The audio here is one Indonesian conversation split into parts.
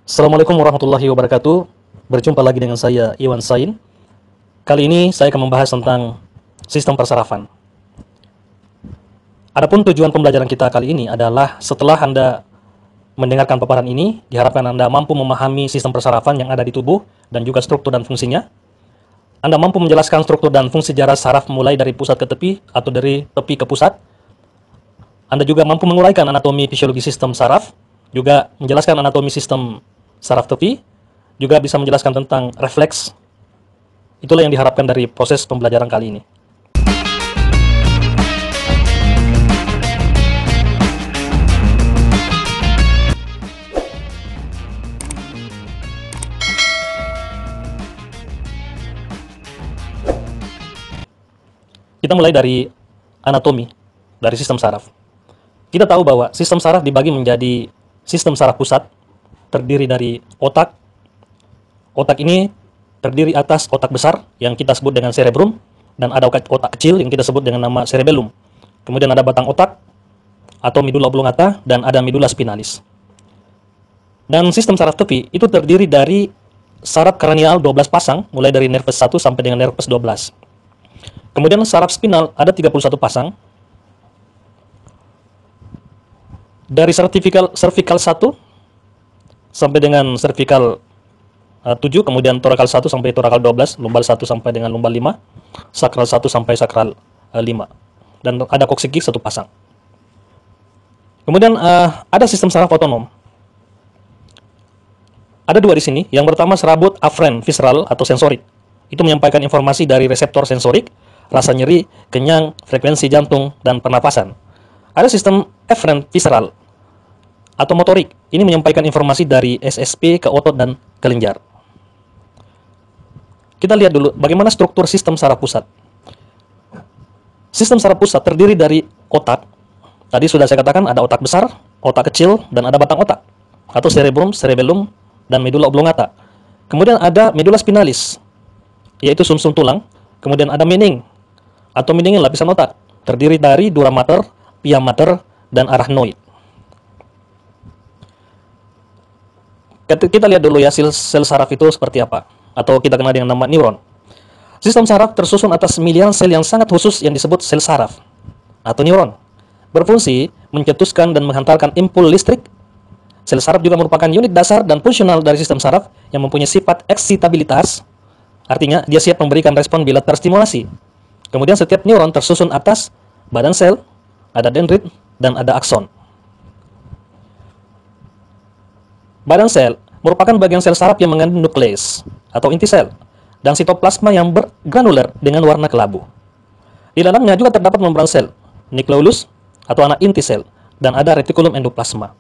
Assalamualaikum warahmatullahi wabarakatuh. Berjumpa lagi dengan saya Iwan Sain. Kali ini saya akan membahas tentang sistem persarafan. Adapun tujuan pembelajaran kita kali ini adalah setelah Anda mendengarkan paparan ini, diharapkan Anda mampu memahami sistem persarafan yang ada di tubuh dan juga struktur dan fungsinya. Anda mampu menjelaskan struktur dan fungsi jarak saraf mulai dari pusat ke tepi atau dari tepi ke pusat. Anda juga mampu menguraikan anatomi fisiologi sistem saraf, juga menjelaskan anatomi sistem saraf tepi, juga bisa menjelaskan tentang refleks. Itulah yang diharapkan dari proses pembelajaran kali ini. Kita mulai dari anatomi dari sistem saraf. Kita tahu bahwa sistem saraf dibagi menjadi sistem saraf pusat, terdiri dari otak. Otak ini terdiri atas otak besar yang kita sebut dengan cerebrum, dan ada otak kecil yang kita sebut dengan nama cerebellum. Kemudian ada batang otak atau medulla oblongata, dan ada medulla spinalis. Dan sistem saraf tepi itu terdiri dari saraf kranial 12 pasang, mulai dari nervus 1 sampai dengan nervus 12. Kemudian saraf spinal ada 31 pasang. Dari cervical 1 sampai dengan cervical 7, kemudian thoracal 1 sampai thoracal 12, lumbal 1 sampai dengan lumbal 5, sakral 1 sampai sakral 5. Dan ada coccygeal 1 pasang. Kemudian ada sistem saraf otonom. Ada 2 di sini. Yang pertama serabut aferen visceral atau sensorik. Itu menyampaikan informasi dari reseptor sensorik, rasa nyeri, kenyang, frekuensi jantung, dan pernapasan. Ada sistem eferen visceral atau motorik. Ini menyampaikan informasi dari SSP ke otot dan kelenjar. Kita lihat dulu bagaimana struktur sistem saraf pusat. Sistem saraf pusat terdiri dari otak. Tadi sudah saya katakan ada otak besar, otak kecil, dan ada batang otak atau cerebrum, cerebellum, dan medulla oblongata. Kemudian ada medulla spinalis, yaitu sumsum tulang. Kemudian ada mening atau meningin lapisan otak, terdiri dari dura mater, pia mater, dan arachnoid. Kita lihat dulu ya sel saraf itu seperti apa, atau kita kenal dengan nama neuron. Sistem saraf tersusun atas miliaran sel yang sangat khusus yang disebut sel saraf atau neuron. Berfungsi mencetuskan dan menghantarkan impuls listrik. Sel saraf juga merupakan unit dasar dan fungsional dari sistem saraf yang mempunyai sifat eksitabilitas. Artinya dia siap memberikan respon bila terstimulasi. Kemudian setiap neuron tersusun atas badan sel, ada dendrit, dan ada akson. Badan sel merupakan bagian sel saraf yang mengandung nukleus atau inti sel dan sitoplasma yang bergranuler dengan warna kelabu. Di dalamnya juga terdapat membran sel, nukleolus atau anak inti sel, dan ada retikulum endoplasma.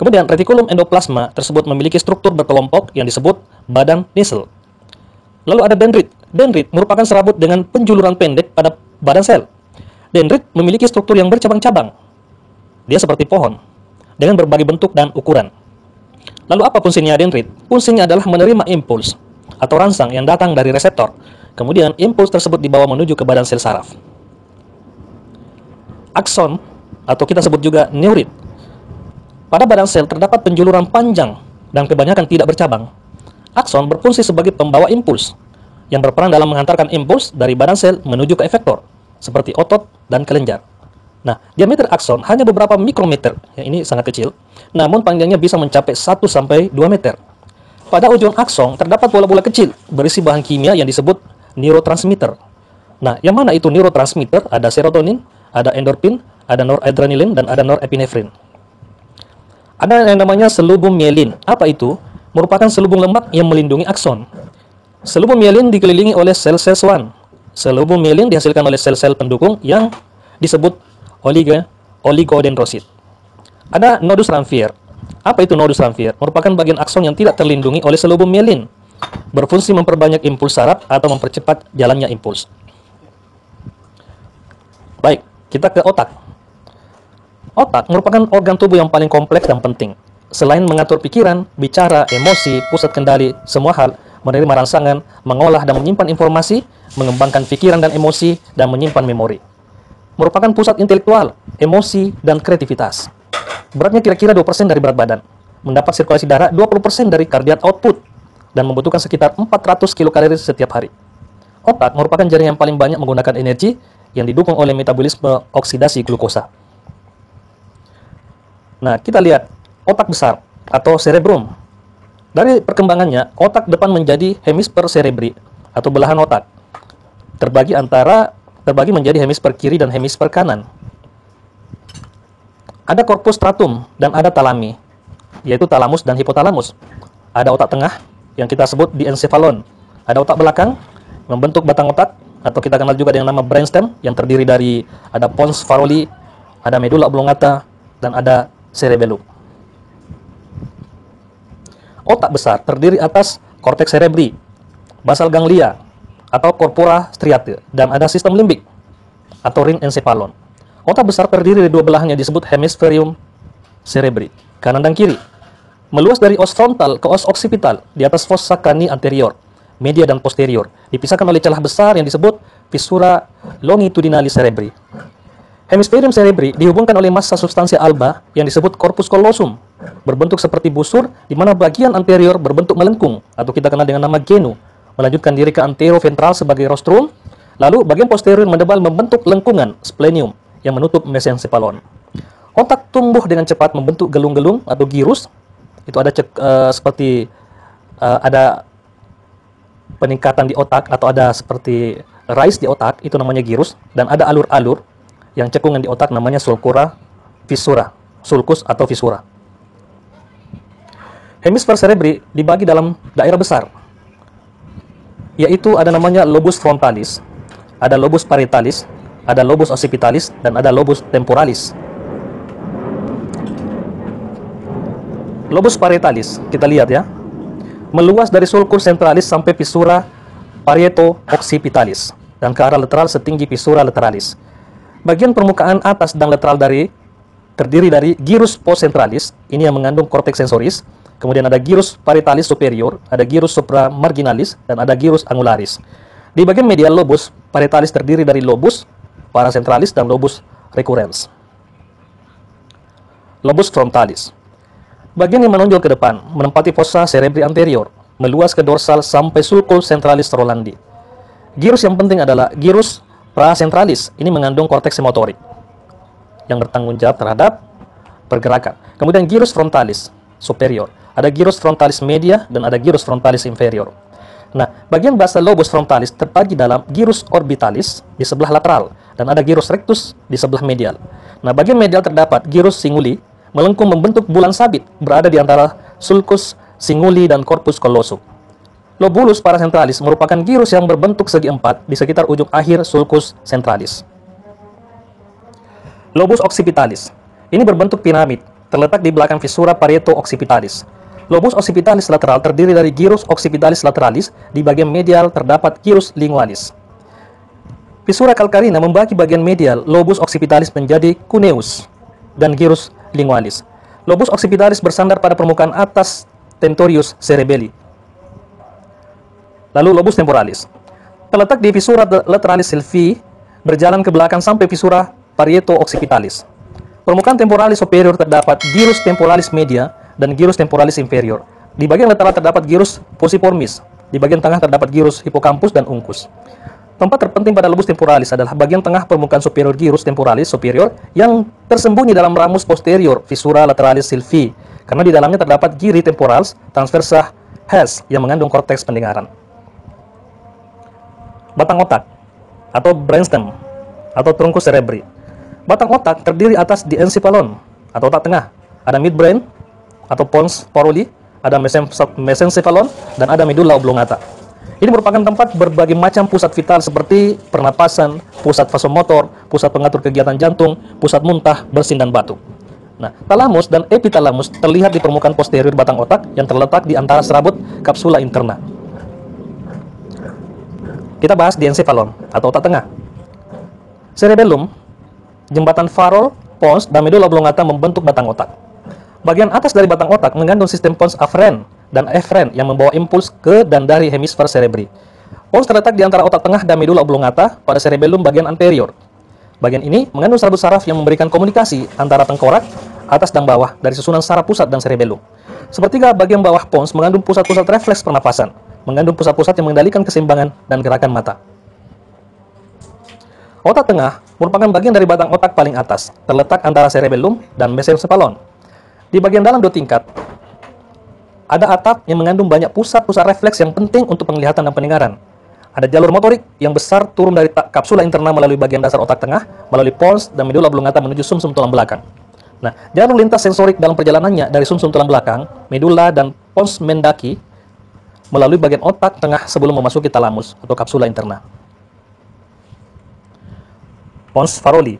Kemudian retikulum endoplasma tersebut memiliki struktur berkelompok yang disebut badan Nissl. Lalu ada dendrit. Dendrit merupakan serabut dengan penjuluran pendek pada badan sel. Dendrit memiliki struktur yang bercabang-cabang. Dia seperti pohon dengan berbagai bentuk dan ukuran. Lalu apa fungsinya dendrit? Fungsinya adalah menerima impuls atau rangsang yang datang dari reseptor. Kemudian impuls tersebut dibawa menuju ke badan sel saraf. Akson atau kita sebut juga neurit. Pada badan sel terdapat penjuluran panjang dan kebanyakan tidak bercabang. Akson berfungsi sebagai pembawa impuls yang berperan dalam menghantarkan impuls dari badan sel menuju ke efektor seperti otot dan kelenjar. Nah, diameter akson hanya beberapa mikrometer, yang ini sangat kecil, namun panjangnya bisa mencapai 1 sampai 2 meter. Pada ujung akson terdapat bola-bola kecil berisi bahan kimia yang disebut neurotransmitter. Nah, yang mana itu neurotransmitter? Ada serotonin, ada endorfin, ada noradrenalin, dan ada norepinefrin. Ada yang namanya selubung mielin. Apa itu? Merupakan selubung lemak yang melindungi akson. Selubung mielin dikelilingi oleh sel-sel swan. Selubung mielin dihasilkan oleh sel-sel pendukung yang disebut oligodendrosit. Ada nodus Ramphir. Apa itu nodus Ramphir? Merupakan bagian akson yang tidak terlindungi oleh selubung mielin. Berfungsi memperbanyak impuls saraf atau mempercepat jalannya impuls. Baik, kita ke otak. Otak merupakan organ tubuh yang paling kompleks dan penting. Selain mengatur pikiran, bicara, emosi, pusat kendali, semua hal, menerima rangsangan, mengolah dan menyimpan informasi, mengembangkan pikiran dan emosi, dan menyimpan memori. Merupakan pusat intelektual, emosi, dan kreativitas. Beratnya kira-kira 2% dari berat badan. mendapat sirkulasi darah 20% dari cardiac output dan membutuhkan sekitar 400 kilokalori setiap hari. Otak merupakan jaringan yang paling banyak menggunakan energi yang didukung oleh metabolisme oksidasi glukosa. Nah, kita lihat otak besar atau cerebrum. Dari perkembangannya, otak depan menjadi hemisfer cerebri atau belahan otak. Terbagi menjadi hemisfer kiri dan hemisfer kanan. Ada corpus stratum dan ada thalami, yaitu thalamus dan hipotalamus. Ada otak tengah yang kita sebut diencephalon. Ada otak belakang membentuk batang otak atau kita kenal juga dengan nama brainstem yang terdiri dari ada pons faroli, ada medulla oblongata dan ada cerebellum. Otak besar terdiri atas cortex cerebri, basal ganglia atau corpora striate dan ada sistem limbik atau ring encephalon. Otak besar terdiri dari dua belahnya disebut hemisferium cerebri, kanan dan kiri. Meluas dari os frontal ke os occipital di atas fossa crani anterior, media dan posterior, dipisahkan oleh celah besar yang disebut fissura longitudinalis cerebri. Hemisferium cerebri dihubungkan oleh massa substansia alba yang disebut corpus callosum, berbentuk seperti busur di mana bagian anterior berbentuk melengkung atau kita kenal dengan nama genu, melanjutkan diri ke anteroventral sebagai rostrum, lalu bagian posterior mendebal membentuk lengkungan splenium yang menutup mesencephalon. Otak tumbuh dengan cepat membentuk gelung-gelung atau gyrus. Itu ada ada peningkatan di otak atau ada seperti rise di otak, itu namanya gyrus, dan ada alur-alur yang cekungan di otak namanya sulcura fissura, sulcus atau fissura. Hemisfer cerebri dibagi dalam daerah besar, yaitu ada namanya lobus frontalis, ada lobus parietalis, ada lobus occipitalis, dan ada lobus temporalis. Lobus parietalis, kita lihat ya, meluas dari sulcus centralis sampai fissura parieto-occipitalis, dan ke arah lateral setinggi fissura lateralis. Bagian permukaan atas dan lateral terdiri dari gyrus postcentralis, ini yang mengandung cortex sensoris, kemudian ada gyrus parietalis superior, ada gyrus supramarginalis, dan ada gyrus angularis. Di bagian medial lobus parietalis terdiri dari lobus paracentralis dan lobus recurrens. Lobus frontalis, bagian yang menonjol ke depan, menempati fossa cerebri anterior, meluas ke dorsal sampai sulcus centralis rolandi. Gyrus yang penting adalah gyrus pracentralis, ini mengandung korteks motorik yang bertanggung jawab terhadap pergerakan. Kemudian gyrus frontalis superior, ada gyrus frontalis media dan ada gyrus frontalis inferior. Nah, bagian basal lobus frontalis terbagi dalam gyrus orbitalis di sebelah lateral dan ada gyrus rectus di sebelah medial. Nah, bagian medial terdapat gyrus singuli melengkung membentuk bulan sabit berada di antara sulcus singuli dan corpus callosum. Lobulus paracentralis merupakan gyrus yang berbentuk segi empat di sekitar ujung akhir sulcus centralis. Lobus occipitalis, ini berbentuk piramid, terletak di belakang fissura parieto-occipitalis. Lobus occipitalis lateral terdiri dari gyrus occipitalis lateralis, di bagian medial terdapat gyrus lingualis. Fissura calcarina membagi bagian medial lobus occipitalis menjadi cuneus dan gyrus lingualis. Lobus occipitalis bersandar pada permukaan atas tentorius cerebelli. Lalu lobus temporalis terletak di fissura lateralis sylvii, berjalan ke belakang sampai fissura parieto-occipitalis. Permukaan temporalis superior terdapat gyrus temporalis media dan gyrus temporalis inferior. Di bagian lateral terdapat gyrus fusiformis. Di bagian tengah terdapat gyrus hippocampus dan uncus. Tempat terpenting pada lobus temporalis adalah bagian tengah permukaan superior gyrus temporalis superior yang tersembunyi dalam ramus posterior fissura lateralis sylvii, karena di dalamnya terdapat giri temporals transversa Hess yang mengandung korteks pendengaran. Batang otak atau brainstem atau trunkus cerebri. Batang otak terdiri atas diencephalon atau otak tengah, ada midbrain atau pons faroli, ada mesencephalon, dan ada medulla oblongata. Ini merupakan tempat berbagai macam pusat vital seperti pernapasan, pusat vasomotor, pusat pengatur kegiatan jantung, pusat muntah, bersin, dan batuk. Nah, talamus dan epitalamus terlihat di permukaan posterior batang otak yang terletak di antara serabut kapsula interna. Kita bahas diencephalon atau otak tengah. Cerebellum, jembatan Farol, pons, dan medulla oblongata membentuk batang otak. Bagian atas dari batang otak mengandung sistem pons aferen dan eferen yang membawa impuls ke dan dari hemisfer cerebri. Pons terletak di antara otak tengah dan medulla oblongata pada cerebellum bagian anterior. Bagian ini mengandung serabut saraf yang memberikan komunikasi antara tengkorak atas dan bawah dari susunan saraf pusat dan cerebellum. Sepertiga bagian bawah pons mengandung pusat-pusat refleks pernapasan, mengandung pusat-pusat yang mengendalikan keseimbangan dan gerakan mata. Otak tengah merupakan bagian dari batang otak paling atas, terletak antara cerebellum dan mesencephalon. Di bagian dalam dua tingkat, ada atap yang mengandung banyak pusat-pusat refleks yang penting untuk penglihatan dan pendengaran. Ada jalur motorik yang besar turun dari kapsula interna melalui bagian dasar otak tengah, melalui pons dan medula oblongata menuju sumsum tulang belakang. Nah, jalur lintas sensorik dalam perjalanannya dari sumsum tulang belakang, medula dan pons mendaki melalui bagian otak tengah sebelum memasuki talamus atau kapsula interna. Pons Farolli.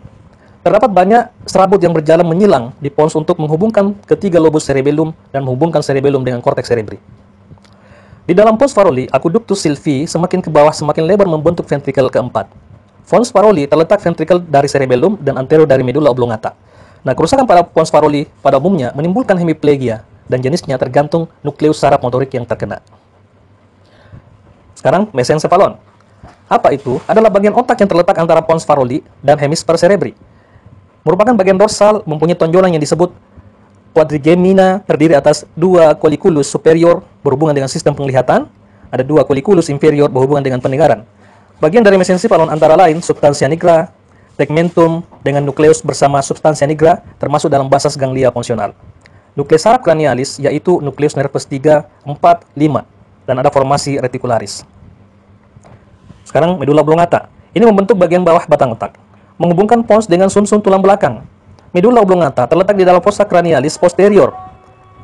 Terdapat banyak serabut yang berjalan menyilang di pons untuk menghubungkan ketiga lobus cerebellum dan menghubungkan cerebellum dengan korteks cerebri. Di dalam pons Farolli, aqueductus sylvii semakin ke bawah semakin lebar membentuk ventrikel keempat. Pons Farolli terletak ventrikel dari cerebellum dan anterior dari medula oblongata. Nah, kerusakan pada pons Farolli pada umumnya menimbulkan hemiplegia dan jenisnya tergantung nukleus saraf motorik yang terkena. Sekarang, mesencephalon. Apa itu? Adalah bagian otak yang terletak antara pons Farolli dan hemisfer cerebri. Merupakan bagian dorsal mempunyai tonjolan yang disebut quadrigemina, terdiri atas dua colliculus superior berhubungan dengan sistem penglihatan, ada dua colliculus inferior berhubungan dengan pendengaran. Bagian dari mesencephalon antara lain substantia nigra, tegmentum dengan nukleus bersama substantia nigra termasuk dalam basas ganglia fungsional. Nukleus saraf cranialis yaitu nukleus nervus 3, 4, 5 dan ada formasi reticularis. Sekarang medula oblongata. Ini membentuk bagian bawah batang otak, menghubungkan pons dengan sumsum tulang belakang. Medula oblongata terletak di dalam fossa cranialis posterior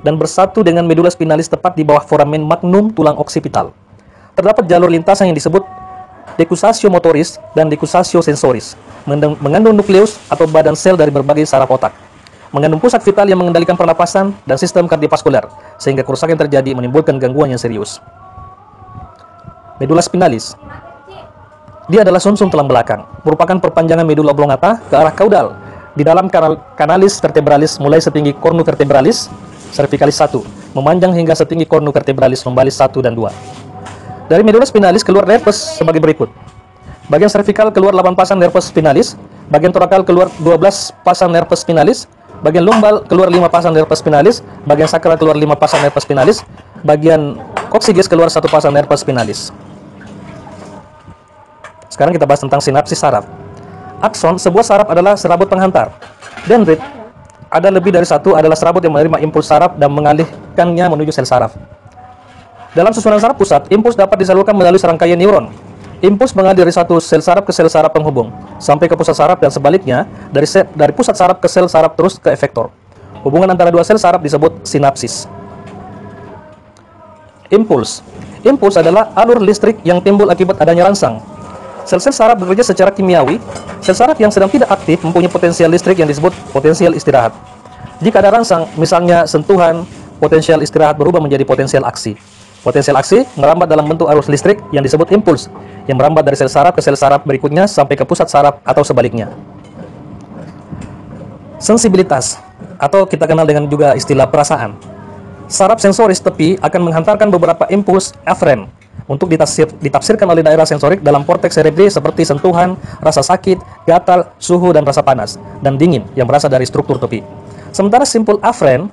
dan bersatu dengan medula spinalis tepat di bawah foramen magnum tulang occipital. Terdapat jalur lintasan yang disebut decussatio motoris dan decussatio sensoris, mengandung nukleus atau badan sel dari berbagai saraf otak, mengandung pusat vital yang mengendalikan pernapasan dan sistem kardiovaskular, sehingga kerusakan yang terjadi menimbulkan gangguan yang serius. Medula spinalis. Dia adalah sumsum tulang belakang, merupakan perpanjangan medula oblongata ke arah kaudal di dalam kanalis vertebralis mulai setinggi cornu vertebralis cervicalis 1, memanjang hingga setinggi cornu vertebralis lumbalis 1 dan 2. Dari medula spinalis keluar nervus sebagai berikut. Bagian cervical keluar 8 pasang nervus spinalis, bagian thoracal keluar 12 pasang nervus spinalis, bagian lumbal keluar 5 pasang nervus spinalis, bagian sakral keluar 5 pasang nervus spinalis, bagian coccygeus keluar 1 pasang nervus spinalis. Sekarang kita bahas tentang sinapsis saraf. Akson, sebuah saraf adalah serabut penghantar. Dendrit, ada lebih dari satu adalah serabut yang menerima impuls saraf dan mengalihkannya menuju sel saraf. Dalam susunan saraf pusat, impuls dapat disalurkan melalui serangkaian neuron. Impuls mengalir dari satu sel saraf ke sel saraf penghubung, sampai ke pusat saraf dan sebaliknya, dari pusat saraf ke sel saraf terus ke efektor. Hubungan antara dua sel saraf disebut sinapsis. Impuls. Impuls adalah alur listrik yang timbul akibat adanya rangsang. Sel-sel saraf bekerja secara kimiawi. Sel saraf yang sedang tidak aktif mempunyai potensial listrik yang disebut potensial istirahat. Jika ada rangsang, misalnya sentuhan, potensial istirahat berubah menjadi potensial aksi. Potensial aksi merambat dalam bentuk arus listrik yang disebut impuls, yang merambat dari sel saraf ke sel saraf berikutnya sampai ke pusat saraf atau sebaliknya. Sensibilitas, atau kita kenal dengan juga istilah perasaan. Saraf sensoris tepi akan menghantarkan beberapa impuls aferen untuk ditafsirkan oleh daerah sensorik dalam korteks cerebri seperti sentuhan, rasa sakit, gatal, suhu, dan rasa panas, dan dingin yang berasal dari struktur tepi. Sementara simpul aferen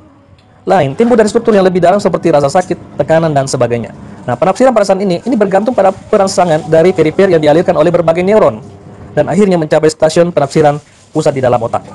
lain timbul dari struktur yang lebih dalam seperti rasa sakit, tekanan, dan sebagainya. Nah, penafsiran perasaan ini bergantung pada perangsangan dari perifer yang dialirkan oleh berbagai neuron dan akhirnya mencapai stasiun penafsiran pusat di dalam otak.